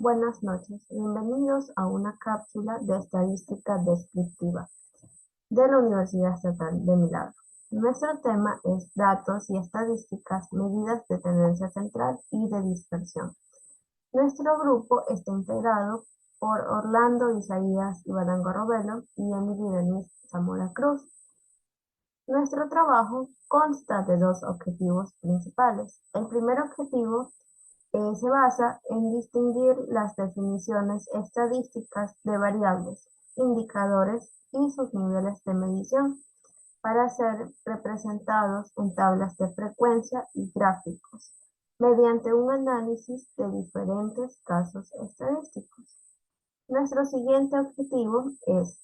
Buenas noches, bienvenidos a una cápsula de estadística descriptiva de la Universidad Estatal de Milagro. Nuestro tema es datos y estadísticas, medidas de tendencia central y de dispersión. Nuestro grupo está integrado por Orlando Isaías Ibadango Robelo y Emily Denise Zamora Cruz. Nuestro trabajo consta de dos objetivos principales. El primer objetivo se basa en distinguir las definiciones estadísticas de variables, indicadores y sus niveles de medición para ser representados en tablas de frecuencia y gráficos mediante un análisis de diferentes casos estadísticos. Nuestro siguiente objetivo es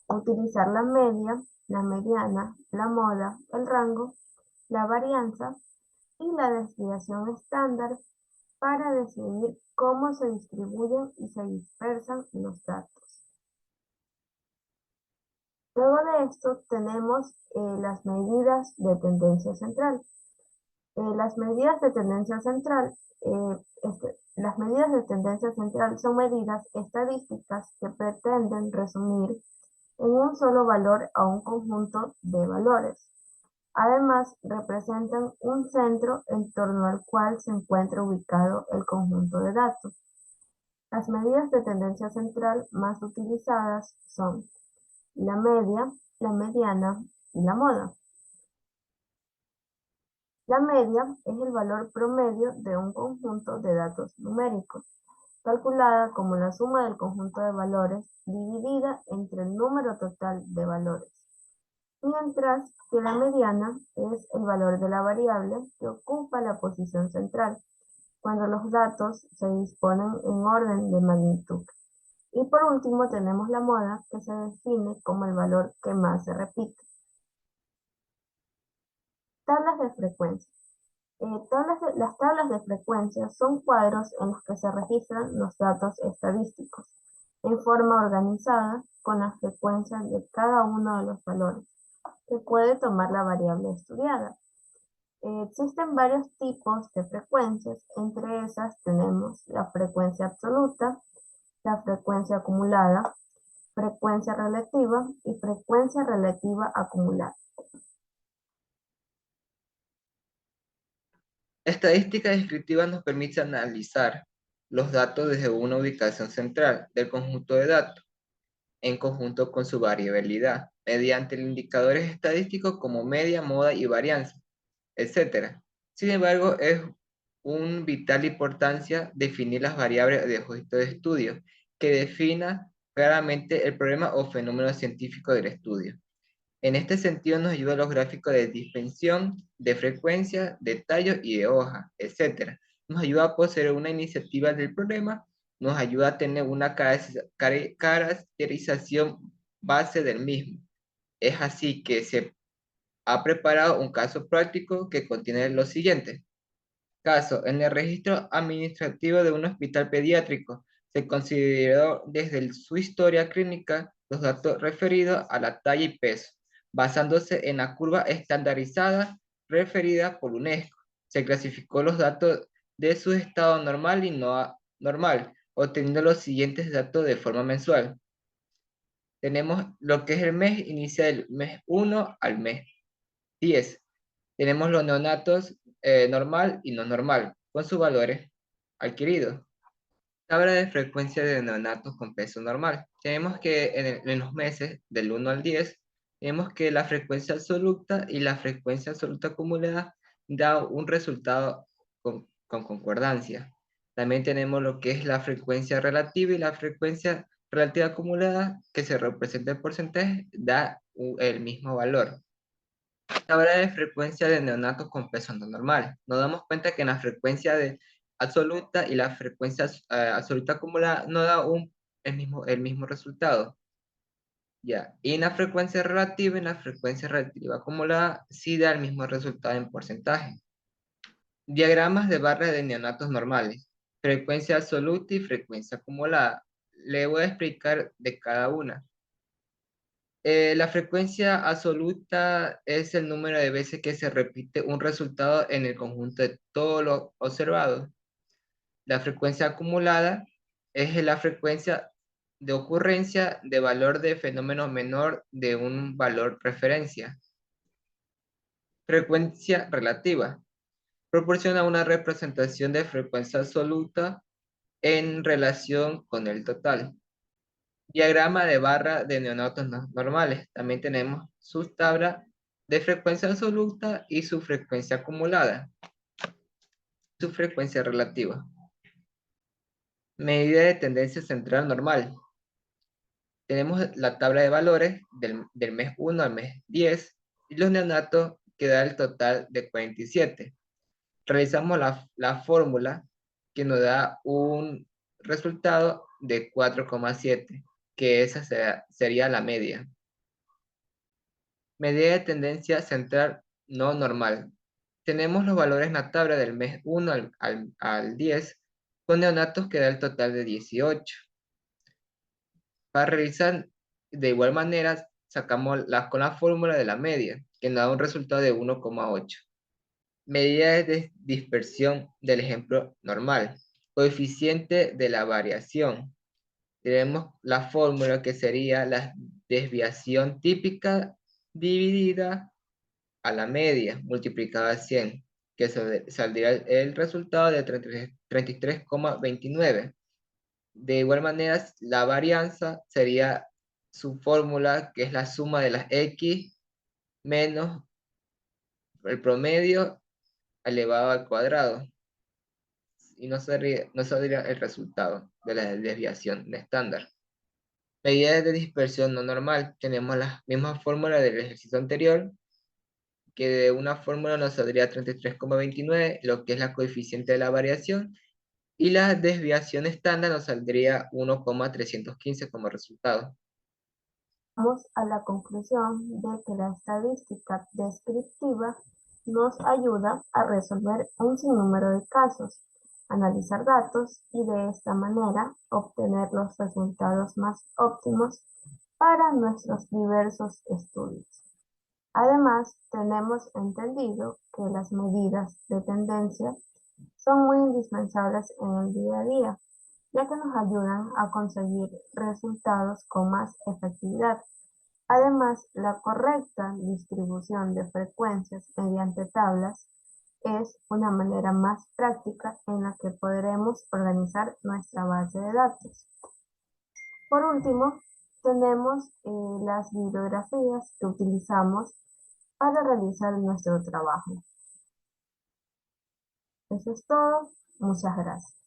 utilizar la media, la mediana, la moda, el rango, la varianza y la desviación estándar para decidir cómo se distribuyen y se dispersan los datos. Luego de esto tenemos las medidas de tendencia central. Las medidas de tendencia central, las medidas de tendencia central son medidas estadísticas que pretenden resumir en un solo valor a un conjunto de valores. Además, representan un centro en torno al cual se encuentra ubicado el conjunto de datos. Las medidas de tendencia central más utilizadas son la media, la mediana y la moda. La media es el valor promedio de un conjunto de datos numéricos, calculada como la suma del conjunto de valores dividida entre el número total de valores, mientras que la mediana es el valor de la variable que ocupa la posición central, cuando los datos se disponen en orden de magnitud. Y por último tenemos la moda, que se define como el valor que más se repite. Tablas de frecuencia. Las tablas de frecuencia son cuadros en los que se registran los datos estadísticos en forma organizada con la frecuencia de cada uno de los valores que puede tomar la variable estudiada. Existen varios tipos de frecuencias, entre esas tenemos la frecuencia absoluta, la frecuencia acumulada, frecuencia relativa y frecuencia relativa acumulada. La estadística descriptiva nos permite analizar los datos desde una ubicación central del conjunto de datos, en conjunto con su variabilidad, mediante indicadores estadísticos como media, moda y varianza, etc. Sin embargo, es un vital importancia definir las variables de objeto de estudio que defina claramente el problema o fenómeno científico del estudio. En este sentido nos ayudan los gráficos de dispersión, de frecuencia, de tallo y de hoja, etc. Nos ayuda a poseer una iniciativa del problema, nos ayuda a tener una caracterización base del mismo. Es así que se ha preparado un caso práctico que contiene lo siguiente. Caso, en el registro administrativo de un hospital pediátrico se consideró desde su historia clínica los datos referidos a la talla y peso, basándose en la curva estandarizada referida por UNESCO. Se clasificó los datos de su estado normal y no normal, obteniendo los siguientes datos de forma mensual. Tenemos lo que es el mes, inicia del mes 1 al mes 10. Tenemos los neonatos normal y no normal, con sus valores adquiridos. Tabla de frecuencia de neonatos con peso normal. Tenemos que en los meses del 1 al 10, tenemos que la frecuencia absoluta y la frecuencia absoluta acumulada da un resultado con concordancia. También tenemos lo que es la frecuencia relativa y la frecuencia relativa acumulada, que se representa en porcentaje, da el mismo valor. Tabla de frecuencia de neonatos con peso no normal. Nos damos cuenta que en la frecuencia absoluta y la frecuencia absoluta acumulada no da el mismo resultado. Ya. Y en la frecuencia relativa acumulada sí da el mismo resultado en porcentaje. Diagramas de barras de neonatos normales. Frecuencia absoluta y frecuencia acumulada. Le voy a explicar de cada una. La frecuencia absoluta es el número de veces que se repite un resultado en el conjunto de todo lo observado. La frecuencia acumulada es la frecuencia de ocurrencia de valor de fenómeno menor de un valor referencia. Frecuencia relativa. Proporciona una representación de frecuencia absoluta en relación con el total. Diagrama de barra de neonatos normales. También tenemos su tabla de frecuencia absoluta y su frecuencia acumulada, su frecuencia relativa. Medida de tendencia central normal. Tenemos la tabla de valores del mes 1 al mes 10 y los neonatos que da el total de 47. Realizamos la fórmula que nos da un resultado de 4,7, que esa sería la media. Medida de tendencia central no normal. Tenemos los valores en la tabla del mes 1 al 10, con neonatos que da el total de 18. Para realizar de igual manera, sacamos con la fórmula de la media, que nos da un resultado de 1,8. Medida de dispersión del ejemplo normal. Coeficiente de la variación. Tenemos la fórmula que sería la desviación típica dividida a la media multiplicada a 100, que saldría el resultado de 33,29. De igual manera, la varianza sería su fórmula, que es la suma de las x menos el promedio elevado al cuadrado. Y no saldría el resultado de la desviación de estándar. Medidas de dispersión no normal. Tenemos las mismas fórmulas del ejercicio anterior, que de una fórmula nos saldría 33,29, lo que es la coeficiente de la variación, y la desviación estándar nos saldría 1,315 como resultado. Llegamos a la conclusión de que la estadística descriptiva nos ayuda a resolver un sinnúmero de casos, analizar datos y de esta manera obtener los resultados más óptimos para nuestros diversos estudios. Además, tenemos entendido que las medidas de tendencia son muy indispensables en el día a día, ya que nos ayudan a conseguir resultados con más efectividad. Además, la correcta distribución de frecuencias mediante tablas es una manera más práctica en la que podremos organizar nuestra base de datos. Por último, tenemos las bibliografías que utilizamos para realizar nuestro trabajo. Eso es todo. Muchas gracias.